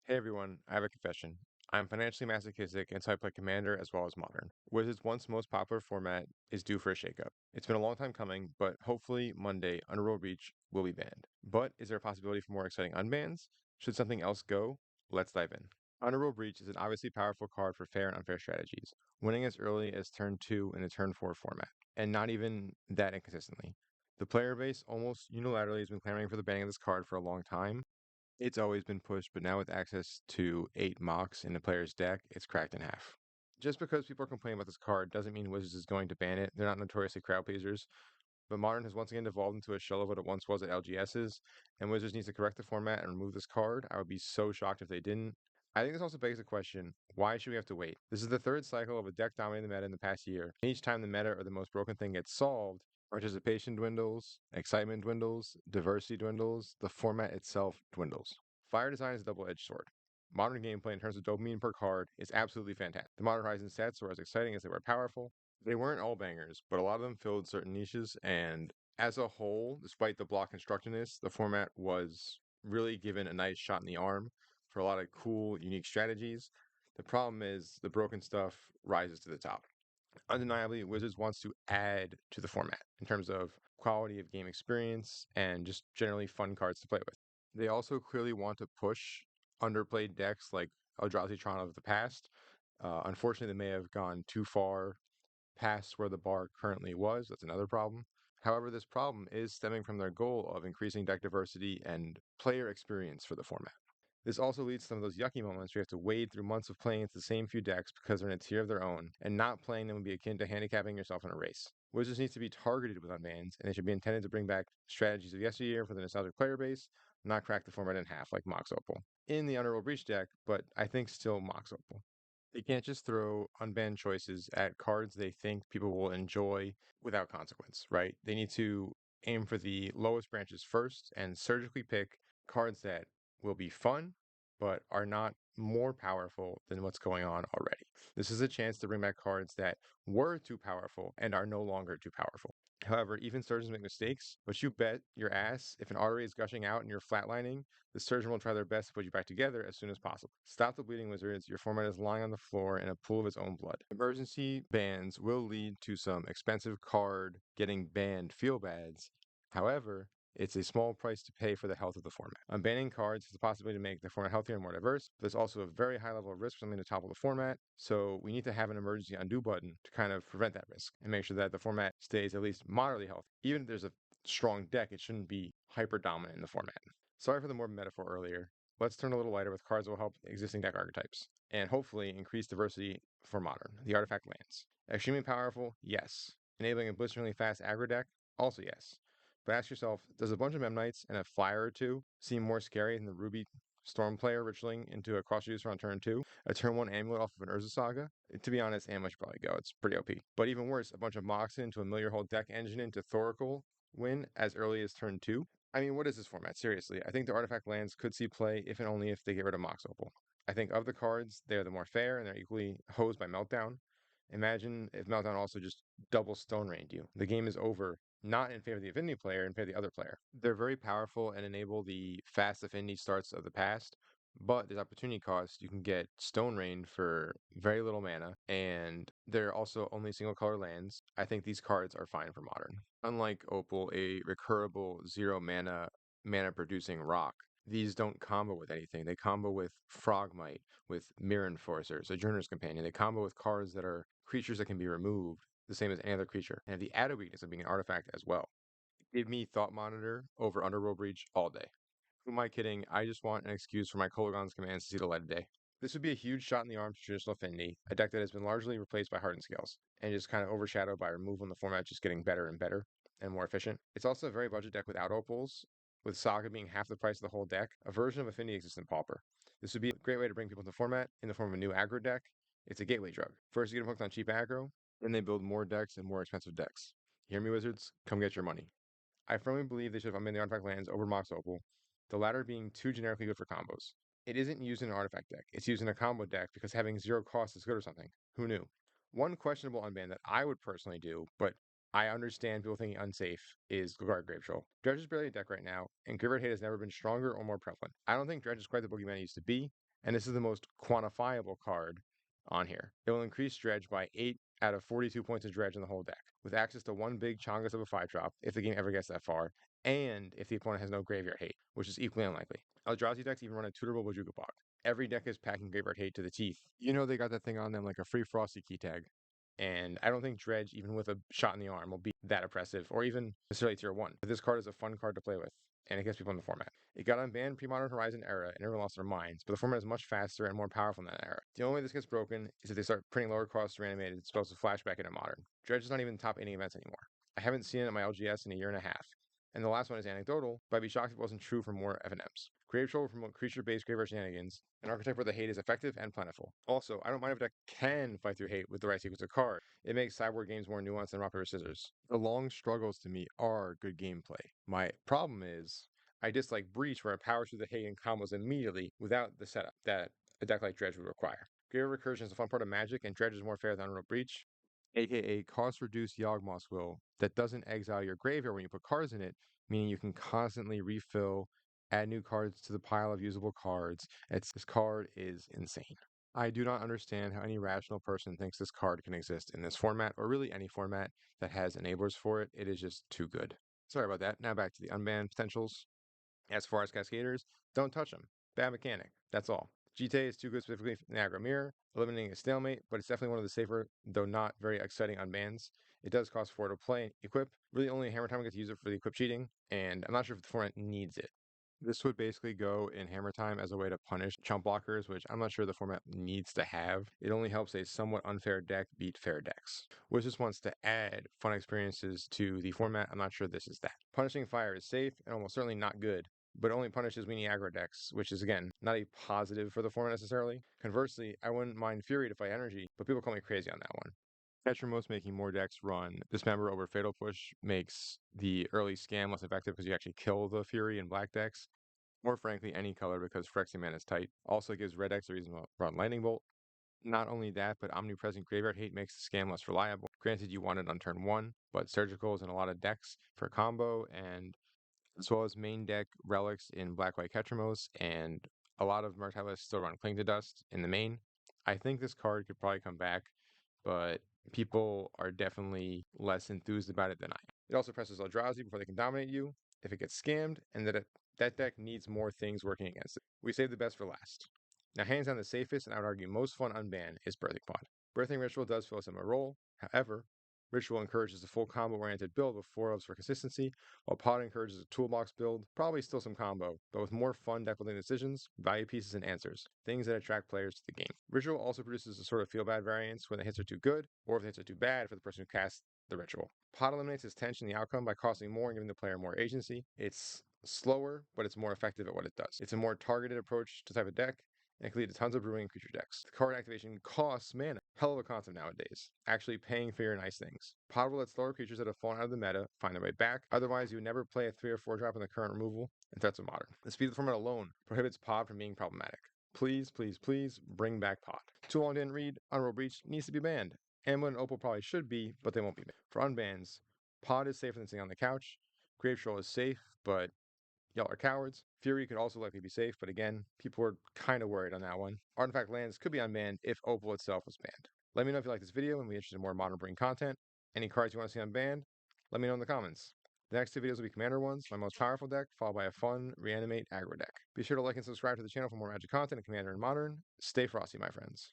Hey everyone, I have a confession. I'm financially masochistic and so I play Commander as well as Modern. Wizards' once most popular format is due for a shakeup. It's been a long time coming, but hopefully Monday, Underworld Reach will be banned. But is there a possibility for more exciting unbans? Should something else go? Let's dive in. Underworld Breach is an obviously powerful card for fair and unfair strategies, winning as early as turn 2 in the turn 4 format, and not even that inconsistently. The player base almost unilaterally has been clamoring for the banning of this card for a long time. It's always been pushed, but now with access to 8 mocks in the player's deck, it's cracked in half. Just because people are complaining about this card doesn't mean Wizards is going to ban it. They're not notoriously crowd pleasers, but Modern has once again devolved into a shell of what it once was at LGS's, and Wizards needs to correct the format and remove this card. I would be so shocked if they didn't. I think this also begs the question, why should we have to wait? This is the third cycle of a deck dominating the meta in the past year. Each time the meta or the most broken thing gets solved, participation dwindles, excitement dwindles, diversity dwindles, the format itself dwindles. Fire design is a double-edged sword. Modern gameplay in terms of dopamine per card is absolutely fantastic. The Modern Horizon sets were as exciting as they were powerful. They weren't all bangers, but a lot of them filled certain niches, and as a whole, despite the block constructiveness, the format was really given a nice shot in the arm for a lot of cool, unique strategies. The problem is the broken stuff rises to the top. Undeniably, Wizards wants to add to the format in terms of quality of game experience and just generally fun cards to play with. They also clearly want to push underplayed decks like Eldrazi Tron of the past. Unfortunately, they may have gone too far past where the bar currently was. That's another problem. However, this problem is stemming from their goal of increasing deck diversity and player experience for the format. This also leads to some of those yucky moments where you have to wade through months of playing the same few decks because they're in a tier of their own, and not playing them would be akin to handicapping yourself in a race. Wizards needs to be targeted with unbans, and they should be intended to bring back strategies of yesteryear for the nostalgic player base, not crack the format in half like Mox Opal. In the Underworld Breach deck, but I think still Mox Opal. They can't just throw unbanned choices at cards they think people will enjoy without consequence, right? They need to aim for the lowest branches first and surgically pick cards that will be fun, but are not more powerful than what's going on already. This is a chance to bring back cards that were too powerful and are no longer too powerful. However, even surgeons make mistakes, but you bet your ass if an artery is gushing out and you're flatlining, the surgeon will try their best to put you back together as soon as possible. Stop the bleeding, Wizards. Your format is lying on the floor in a pool of its own blood. Emergency bans will lead to some expensive card getting banned feel bads. However, it's a small price to pay for the health of the format. Unbanning cards has the possibility to make the format healthier and more diverse, but there's also a very high level of risk for something to topple the format, so we need to have an emergency undo button to kind of prevent that risk and make sure that the format stays at least moderately healthy. Even if there's a strong deck, it shouldn't be hyper dominant in the format. Sorry for the morbid metaphor earlier. Let's turn a little lighter with cards that will help existing deck archetypes, and hopefully increase diversity for Modern. The artifact lands. Extremely powerful, yes. Enabling a blisteringly fast aggro deck, also yes. But ask yourself, does a bunch of Memnites and a flyer or two seem more scary than the Ruby Storm player ritualing into a cross user on turn 2? A turn 1 amulet off of an Urza Saga? To be honest, Amulet should probably go. It's pretty OP. But even worse, a bunch of Moxen into a mill your whole deck engine into Thoracle win as early as turn 2? I mean, what is this format? Seriously, I think the artifact lands could see play if and only if they get rid of Mox Opal. I think of the cards, they're the more fair and they're equally hosed by Meltdown. Imagine if Meltdown also just double Stone Rained you. The game is over, not in favor of the Affinity player, in favor of the other player. They're very powerful and enable the fast Affinity starts of the past, but there's opportunity cost. You can get Stone Rain for very little mana, and they're also only single color lands. I think these cards are fine for Modern. Unlike Opal, a recurable 0 mana producing rock, these don't combo with anything. They combo with Frogmite, with Mirror Enforcer, Sojourner's Companion. They combo with cards that are creatures that can be removed, the same as any other creature, and have the added weakness of being an artifact as well. Give me Thought Monitor over Underworld Breach all day. Who am I kidding? I just want an excuse for my Kolaghan's commands to see the light of day. This would be a huge shot in the arm to traditional Affinity, a deck that has been largely replaced by Hardened Scales, and just kind of overshadowed by removal in the format just getting better and better and more efficient. It's also a very budget deck without opals, with Saga being half the price of the whole deck. A version of Affinity exists in Pauper. This would be a great way to bring people into the format in the form of a new aggro deck. It's a gateway drug. First, you get them hooked on cheap aggro, then they build more decks and more expensive decks. Hear me, Wizards? Come get your money. I firmly believe they should have unbanned the artifact lands over Mox Opal, the latter being too generically good for combos. It isn't used in an artifact deck, it's used in a combo deck because having 0 cost is good or something. Who knew? One questionable unban that I would personally do, but I understand people thinking unsafe, is Guard Gravetroll. Dredge is barely a deck right now, and Graveyard Hate has never been stronger or more prevalent. I don't think Dredge is quite the boogeyman it used to be, And this is the most quantifiable card on here. It will increase dredge by 8 out of 42 points of dredge in the whole deck, with access to one big Chongus of a 5-drop if the game ever gets that far, and if the opponent has no graveyard hate, which is equally unlikely. Eldrazi decks even run a tutorable Bojuka Bog. Every deck is packing graveyard hate to the teeth. You know they got that thing on them like a free frosty key tag. And I don't think Dredge, even with a shot in the arm, will be that oppressive, or even necessarily tier 1. But this card is a fun card to play with, and it gets people in the format. It got unbanned pre-Modern Horizon era, and everyone lost their minds, but the format is much faster and more powerful in that era. The only way this gets broken is if they start printing lower cost reanimated spells with flashback into Modern. Dredge is not even top 80 events anymore. I haven't seen it in my LGS in a year and a half. And the last one is anecdotal, but I'd be shocked if it wasn't true for more FNMs. Grave Troll will promote creature-based graveyard shenanigans, an archetype where the hate is effective and plentiful. Also, I don't mind if a deck can fight through hate with the right sequence of cards. It makes sideboard games more nuanced than rock, paper, scissors. The long struggles to me are good gameplay. My problem is, I dislike Breach where it powers through the hate and combos immediately without the setup that a deck like Dredge would require. Graveyard Recursion is a fun part of Magic, and Dredge is more fair than Unreal Breach, aka cost-reduced Yawgmoth's Will, that doesn't exile your graveyard when you put cards in it, meaning you can constantly refill, add new cards to the pile of usable cards. This card is insane. I do not understand how any rational person thinks this card can exist in this format, or really any format that has enablers for it. It is just too good. Sorry about that. Now back to the unbanned potentials. As far as Cascaders, don't touch them. Bad mechanic. That's all. GTA is too good specifically for the aggro mirror, eliminating a stalemate, but it's definitely one of the safer, though not very exciting unbans. It does cost 4 to play and equip. Really only Hammer Time gets to use it for the equip cheating, and I'm not sure if the format needs it. This would basically go in Hammer Time as a way to punish chump blockers, which I'm not sure the format needs to have. It only helps a somewhat unfair deck beat fair decks. Wizards wants to add fun experiences to the format. I'm not sure this is that. Punishing Fire is safe and almost certainly not good, but only punishes weenie aggro decks, which is again not a positive for the format necessarily. Conversely, I wouldn't mind Fury to fight energy, but people call me crazy on that one. Tetramos making more decks run Dismember over Fatal Push makes the early scam less effective because you actually kill the Fury in black decks, or frankly any color because Phyrexian Mana is tight. Also gives red decks a reason to run Lightning Bolt. Not only that, but Omnipresent Graveyard Hate makes the scam less reliable. Granted, you want it on turn 1, but Surgical is in a lot of decks for combo, and as well as main deck relics in Black-White Ketramos, and a lot of Martellas still run Cling to Dust in the main. I think this card could probably come back, but people are definitely less enthused about it than I am. It also presses Eldrazi before they can dominate you if it gets scammed, and that deck needs more things working against it. We saved the best for last. Now, hands down the safest, and I would argue most fun unban is Birthing Pod. Birthing Ritual does fill a similar role. However, Ritual encourages a full combo-oriented build with 4 elves for consistency, while Pod encourages a toolbox build, probably still some combo, but with more fun deck building decisions, value pieces, and answers, things that attract players to the game. Ritual also produces a sort of feel-bad variance when the hits are too good, or if the hits are too bad for the person who casts the ritual. Pod eliminates its tension in the outcome by costing more and giving the player more agency. It's slower, but it's more effective at what it does. It's a more targeted approach to type of deck, and can lead to tons of brewing creature decks. The card activation costs mana. Hell of a concept nowadays. Actually paying for your nice things. Pod will let slower creatures that have fallen out of the meta find their way back. Otherwise, you would never play a 3 or 4 drop in the current removal and threats of modern. The speed of the format alone prohibits Pod from being problematic. Please, please, please bring back Pod. Too long didn't read. Underworld Breach needs to be banned. Amblin and Opal probably should be, but they won't be banned. For unbans, Pod is safer than sitting on the couch. Grave Troll is safe, but y'all are cowards. Fury could also likely be safe, but again, people were kind of worried on that one. Artifact lands could be unbanned if Opal itself was banned. Let me know if you like this video and be interested in more modern brain content. Any cards you want to see unbanned, let me know in the comments. The next 2 videos will be Commander ones, my most powerful deck, followed by a fun Reanimate aggro deck. Be sure to like and subscribe to the channel for more Magic content in Commander and Modern. Stay frosty, my friends.